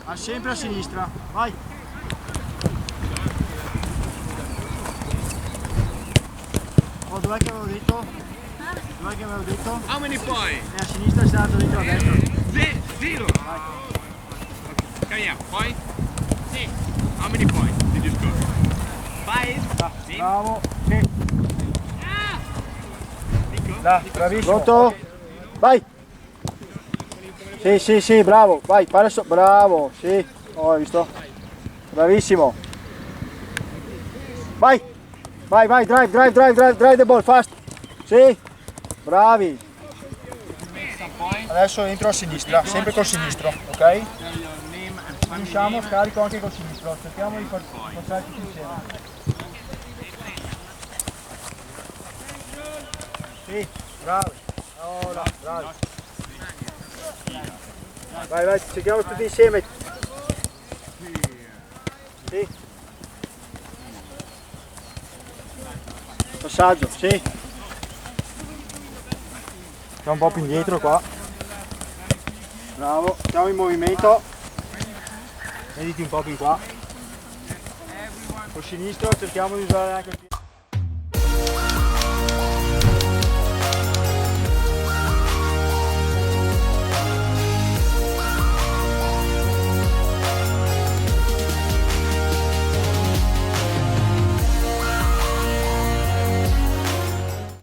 Va sempre a sinistra, vai. Oh, dov'è che avevo detto? Dov'è che avevo detto? How many points? È a sinistra e sei andato dentro a destra. Zero. Come here, point? Six. How many points did you score? Five. Bravo, sì. Nico? Da, bravissimo. Pronto? Vai. Sì, sì, sì, bravo. Vai, fare bravo, sì. Oh, hai visto? Bravissimo. Vai. Vai, vai, drive the ball, fast. Sì. Bravi. Adesso entro a sinistra, sempre col sinistro, ok? Finisciamo, scarico anche col sinistro. Cerchiamo di passare tutti insieme. Sì, bravi. Ora, bravi. Vai, vai, cerchiamo tutti insieme. Sì. Passaggio, sì. Stiamo un po' più indietro qua. Bravo, stiamo in movimento. Vediti un po' più in qua. Col sinistro cerchiamo di usare anche il piede.